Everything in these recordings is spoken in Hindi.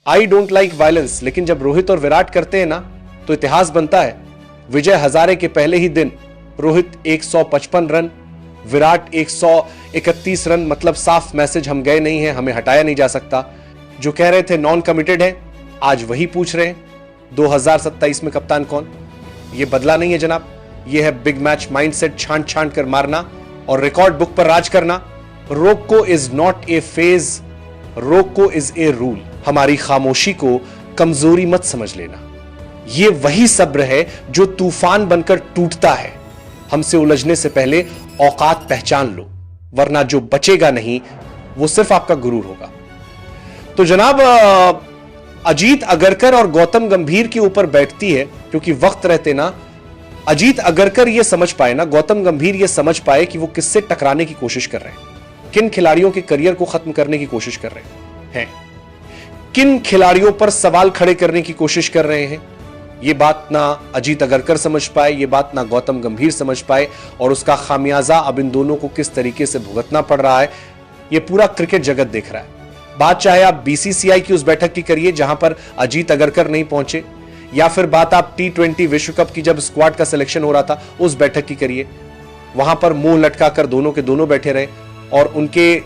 आई डोंट लाइक वायलेंस, लेकिन जब रोहित और विराट करते हैं ना तो इतिहास बनता है। विजय हजारे के पहले ही दिन रोहित 155 रन, विराट 131 रन, मतलब साफ मैसेज हम गए नहीं हैं, हमें हटाया नहीं जा सकता। जो कह रहे थे नॉन कमिटेड है, आज वही पूछ रहे हैं 2027 में कप्तान कौन। ये बदला नहीं है जनाब, ये है बिग मैच माइंडसेट, छांट छांट कर मारना और रिकॉर्ड बुक पर राज करना। रोको इज नॉट ए फेज, रोको इज ए रूल। हमारी खामोशी को कमजोरी मत समझ लेना, यह वही सब्र है जो तूफान बनकर टूटता है। हमसे उलझने से पहले औकात पहचान लो, वरना जो बचेगा नहीं वो सिर्फ आपका गुरूर होगा। तो जनाब अजीत अगरकर और गौतम गंभीर के ऊपर बैठती है, क्योंकि वक्त रहते ना अजीत अगरकर यह समझ पाए ना, गौतम गंभीर यह समझ पाए कि वो किससे टकराने की कोशिश कर रहे हैं, किन खिलाड़ियों के करियर को खत्म करने की कोशिश कर रहे हैं, किन खिलाड़ियों पर सवाल खड़े करने की कोशिश कर रहे हैं। यह बात ना अजीत अगरकर समझ पाए, यह बात ना गौतम गंभीर समझ पाए, और उसका खामियाजा अब इन दोनों को किस तरीके से भुगतना पड़ रहा है यह पूरा क्रिकेट जगत देख रहा है। बात चाहे आप बीसीसीआई की उस बैठक की करिए जहां पर अजीत अगरकर नहीं पहुंचे, या फिर बात आप T20 विश्व कप की जब स्क्वाड का सिलेक्शन हो रहा था उस बैठक की करिए, वहां पर मुंह लटकाकर दोनों के दोनों बैठे रहे और उनके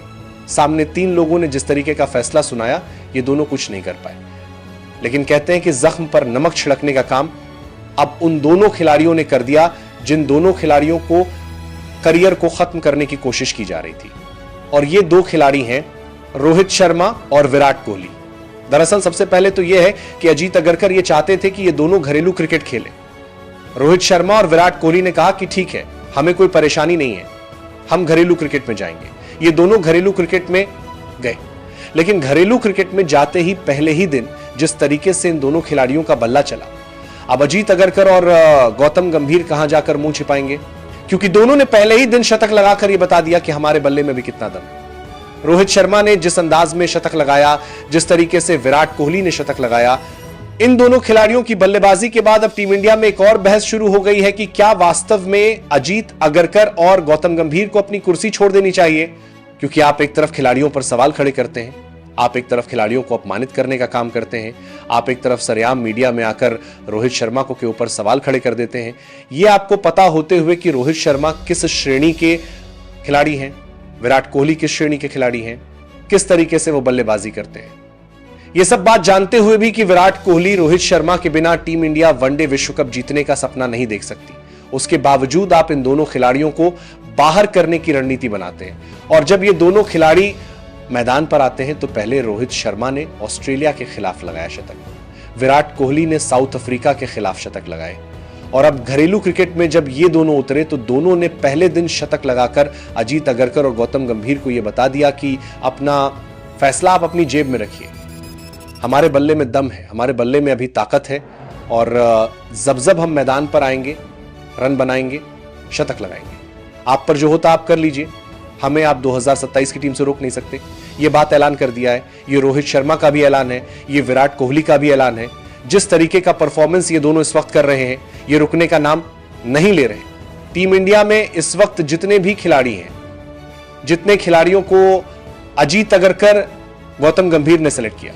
सामने 3 लोगों ने जिस तरीके का फैसला सुनाया ये दोनों कुछ नहीं कर पाए। लेकिन कहते हैं कि जख्म पर नमक छिड़कने का काम अब उन दोनों खिलाड़ियों ने कर दिया जिन दोनों खिलाड़ियों को करियर को खत्म करने की कोशिश की जा रही थी। और ये 2 खिलाड़ी हैं रोहित शर्मा और विराट कोहली। दरअसल सबसे पहले तो यह है कि अजीत अगरकर ये चाहते थे कि ये दोनों घरेलू क्रिकेट खेलें। रोहित शर्मा और विराट कोहली ने कहा कि ठीक है, हमें कोई परेशानी नहीं है, हम घरेलू क्रिकेट में जाएंगे। ये दोनों घरेलू क्रिकेट में गए, लेकिन घरेलू क्रिकेट में जाते ही पहले ही दिन जिस तरीके से इन दोनों खिलाड़ियों का बल्ला चला, अब अजीत अगरकर और गौतम गंभीर कहां जाकर मुंह छिपाएंगे, क्योंकि दोनों ने पहले ही दिन शतक लगाकर यह बता दिया कि हमारे बल्ले में भी कितना दम है। रोहित शर्मा ने जिस अंदाज में शतक लगाया, जिस तरीके से विराट कोहली ने शतक लगाया, इन दोनों खिलाड़ियों की बल्लेबाजी के बाद अब टीम इंडिया में एक और बहस शुरू हो गई है कि क्या वास्तव में अजीत अगरकर और गौतम गंभीर को अपनी कुर्सी छोड़ देनी चाहिए, क्योंकि आप एक तरफ खिलाड़ियों पर सवाल खड़े करते हैं, आप एक तरफ खिलाड़ियों को अपमानित करने का काम करते हैं, आप एक तरफ सरेआम मीडिया में आकर रोहित शर्मा को के ऊपर सवाल खड़े कर देते हैं। यह आपको पता होते हुए कि रोहित शर्मा किस श्रेणी के खिलाड़ी हैं, विराट कोहली किस श्रेणी के खिलाड़ी हैं, किस तरीके से वो बल्लेबाजी करते हैं, ये सब बात जानते हुए भी कि विराट कोहली रोहित शर्मा के बिना टीम इंडिया वनडे विश्व कप जीतने का सपना नहीं देख सकती, उसके बावजूद आप इन दोनों खिलाड़ियों को बाहर करने की रणनीति बनाते हैं। और जब ये दोनों खिलाड़ी मैदान पर आते हैं तो पहले रोहित शर्मा ने ऑस्ट्रेलिया के खिलाफ लगाया शतक, विराट कोहली ने साउथ अफ्रीका के खिलाफ शतक लगाए, और अब घरेलू क्रिकेट में जब ये दोनों उतरे तो दोनों ने पहले दिन शतक लगाकर अजीत अगरकर और गौतम गंभीर को यह बता दिया कि अपना फैसला आप अपनी जेब में रखिए, हमारे बल्ले में दम है, हमारे बल्ले में अभी ताकत है, और जब हम मैदान पर आएंगे, रन बनाएंगे, शतक लगाएंगे, आप पर जो होता आप कर लीजिए, हमें आप 2027 की टीम से रोक नहीं सकते। यह बात ऐलान कर दिया है। ये रोहित शर्मा का भी ऐलान है, ये विराट कोहली का भी ऐलान है। जिस तरीके का परफॉर्मेंस ये दोनों इस वक्त कर रहे हैं, ये रुकने का नाम नहीं ले रहे। टीम इंडिया में इस वक्त जितने भी खिलाड़ी हैं, जितने खिलाड़ियों को अजीत अगरकर, गौतम गंभीर ने सेलेक्ट किया,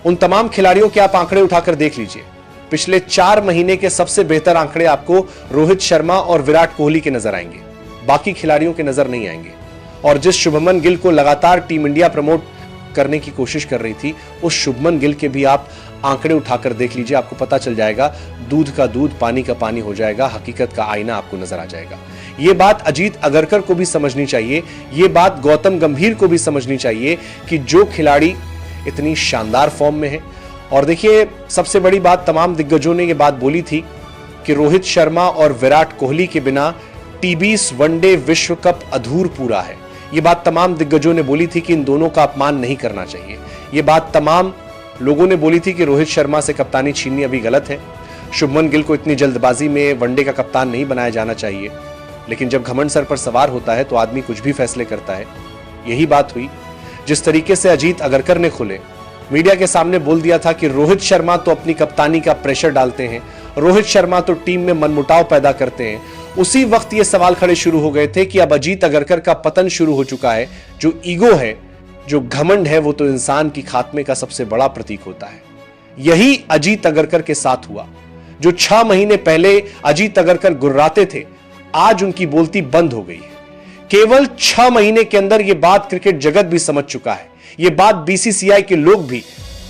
उन तमाम खिलाड़ियों के आप आंकड़े उठाकर देख लीजिए। पिछले 4 महीने के सबसे बेहतर आंकड़े आपको रोहित शर्मा और विराट कोहली के नजर आएंगे, बाकी खिलाड़ियों के नजर नहीं आएंगे। और जिस शुभमन गिल को लगातार टीम इंडिया प्रमोट करने की कोशिश कर रही थी, उस शुभमन गिल के भी आप आंकड़े उठाकर देख लीजिए, आपको पता चल जाएगा, दूध का दूध पानी का पानी हो जाएगा, हकीकत का आईना आपको नजर आ जाएगा। ये बात अजीत अगरकर को भी समझनी चाहिए, ये बात गौतम गंभीर को भी समझनी चाहिए कि जो खिलाड़ी इतनी शानदार फॉर्म में है। और देखिए, सबसे बड़ी बात, तमाम दिग्गजों ने यह बात बोली थी कि रोहित शर्मा और विराट कोहली के बिना T20 वनडे विश्व कप अधूर पूरा है। यह बात तमाम दिग्गजों ने बोली थी कि इन दोनों का अपमान नहीं करना चाहिए। यह बात तमाम लोगों ने बोली थी कि रोहित शर्मा से कप्तानी छीननी अभी गलत है, शुभमन गिल को इतनी जल्दबाजी में वनडे का कप्तान नहीं बनाया जाना चाहिए। लेकिन जब घमंड सर पर सवार होता है तो आदमी कुछ भी फैसले करता है। यही बात हुई। जिस तरीके से अजीत अगरकर ने खुले मीडिया के सामने बोल दिया था कि रोहित शर्मा तो अपनी कप्तानी का प्रेशर डालते हैं, रोहित शर्मा तो टीम में मनमुटाव पैदा करते हैं, उसी वक्त ये सवाल खड़े शुरू हो गए थे कि अब अजीत अगरकर का पतन शुरू हो चुका है। जो ईगो है, जो घमंड है वो तो इंसान की खात्मे का सबसे बड़ा प्रतीक होता है। यही अजीत अगरकर के साथ हुआ। जो 6 महीने पहले अजीत अगरकर गुर्राते थे, आज उनकी बोलती बंद हो गई है। केवल 6 महीने के अंदर यह बात क्रिकेट जगत भी समझ चुका है। यह बात बीसीसीआई के लोग भी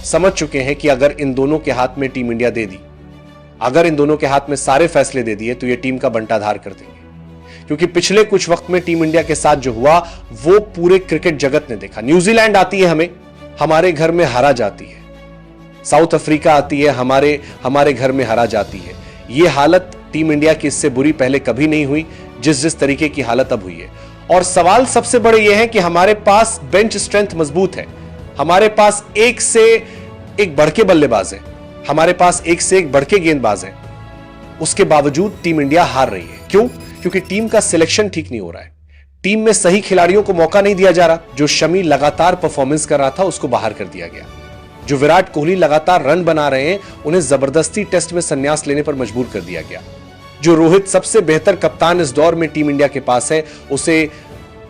समझ चुके हैं कि अगर इन दोनों के हाथ में टीम इंडिया दे दी, अगर इन दोनों के हाथ में सारे फैसले दे दिए, तो यह टीम का बंटाधार कर देंगे। क्योंकि पिछले कुछ वक्त में टीम इंडिया के साथ जो हुआ वो पूरे क्रिकेट जगत ने देखा। न्यूजीलैंड आती है हमारे घर में हारा जाती है। साउथ अफ्रीका आती है, हमारे घर में हारा जाती है। यह हालत टीम इंडिया की इससे बुरी पहले कभी नहीं हुई जिस तरीके की हालत अब हुई है। और सवाल सबसे बड़े यह है कि हमारे पास बेंच स्ट्रेंथ मजबूत है, हमारे पास एक से एक बढ़ के बल्लेबाज है, हमारे पास एक से एक बढ़ के गेंदबाज हैं। उसके बावजूद टीम इंडिया हार रही है। क्यों? क्योंकि टीम का सिलेक्शन ठीक नहीं हो रहा है। टीम में सही खिलाड़ियों को मौका नहीं दिया जा रहा। जो शमी लगातार परफॉर्मेंस कर रहा था उसको बाहर कर दिया गया। जो विराट कोहली लगातार रन बना रहे हैं उन्हें जबरदस्ती टेस्ट में संन्यास लेने पर मजबूर कर दिया गया। जो रोहित सबसे बेहतर कप्तान इस दौर में टीम इंडिया के पास है, उसे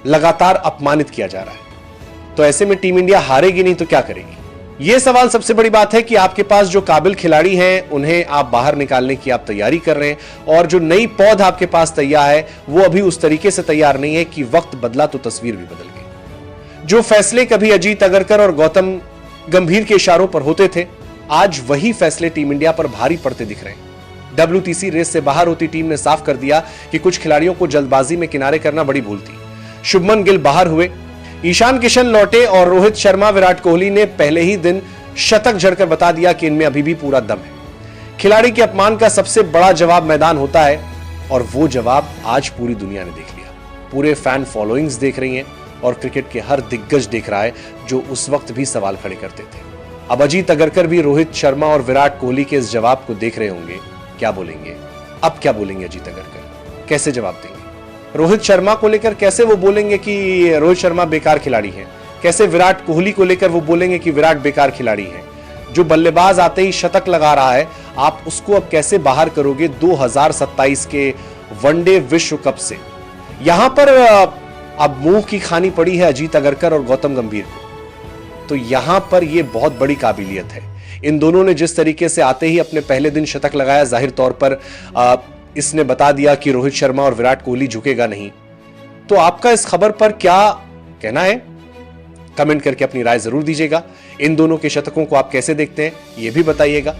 लगातार अपमानित किया जा रहा है। तो ऐसे में टीम इंडिया हारेगी नहीं तो क्या करेगी? यह सवाल सबसे बड़ी बात है कि आपके पास जो काबिल खिलाड़ी हैं उन्हें आप बाहर निकालने की आप तैयारी कर रहे हैं, और जो नई पौध आपके पास तैयार है वो अभी उस तरीके से तैयार नहीं है कि वक्त बदला तो तस्वीर भी बदल गई। जो फैसले कभी अजीत अगरकर और गौतम गंभीर के इशारों पर होते थे, आज वही फैसले टीम इंडिया पर भारी पड़ते दिख रहे हैं। WTC रेस से बाहर होती टीम ने साफ कर दिया कि कुछ खिलाड़ियों को जल्दबाजी में किनारे करना बड़ी भूल थी। शुभमन गिल बाहर हुए, ईशान किशन लौटे और रोहित शर्मा, विराट कोहली ने पहले ही दिन शतक जड़कर बता दिया कि इनमें अभी भी पूरा दम है। खिलाड़ी के अपमान का सबसे बड़ा जवाब मैदान होता है, और वो जवाब आज पूरी दुनिया ने देख लिया। पूरे फैन फॉलोइंग्स देख रही हैं और क्रिकेट के हर दिग्गज देख रहा है जो उस वक्त भी सवाल खड़े करते थे। अब अजीत अगरकर भी रोहित शर्मा और विराट कोहली के इस जवाब को देख रहे होंगे। क्या बोलेंगे? अब क्या बोलेंगे अजीत अगरकर? कैसे जवाब देंगे? रोहित शर्मा को लेकर कैसे वो बोलेंगे कि रोहित शर्मा बेकार खिलाड़ी है? कैसे विराट कोहली को लेकर वो बोलेंगे कि विराट बेकार खिलाड़ी है? जो बल्लेबाज आते ही शतक लगा रहा है, आप उसको अब कैसे बाहर करोगे 2027 के वनडे विश्व कप से? यहां पर अब मुंह की खानी पड़ी है अजीत अगरकर और गौतम गंभीर को। तो यहां पर यह बहुत बड़ी काबिलियत है। इन दोनों ने जिस तरीके से आते ही अपने पहले दिन शतक लगाया, जाहिर तौर पर इसने बता दिया कि रोहित शर्मा और विराट कोहली झुकेगा नहीं। तो आपका इस खबर पर क्या कहना है? कमेंट करके अपनी राय जरूर दीजिएगा। इन दोनों के शतकों को आप कैसे देखते हैं यह भी बताइएगा।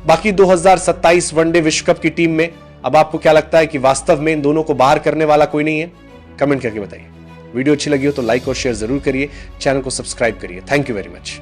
बाकी 2027 वनडे विश्व कप की टीम में अब आपको क्या लगता है कि वास्तव में इन दोनों को बाहर करने वाला कोई नहीं है? कमेंट करके बताइए। वीडियो अच्छी लगी हो तो लाइक और शेयर जरूर करिए, चैनल को सब्सक्राइब करिए। Thank you very much.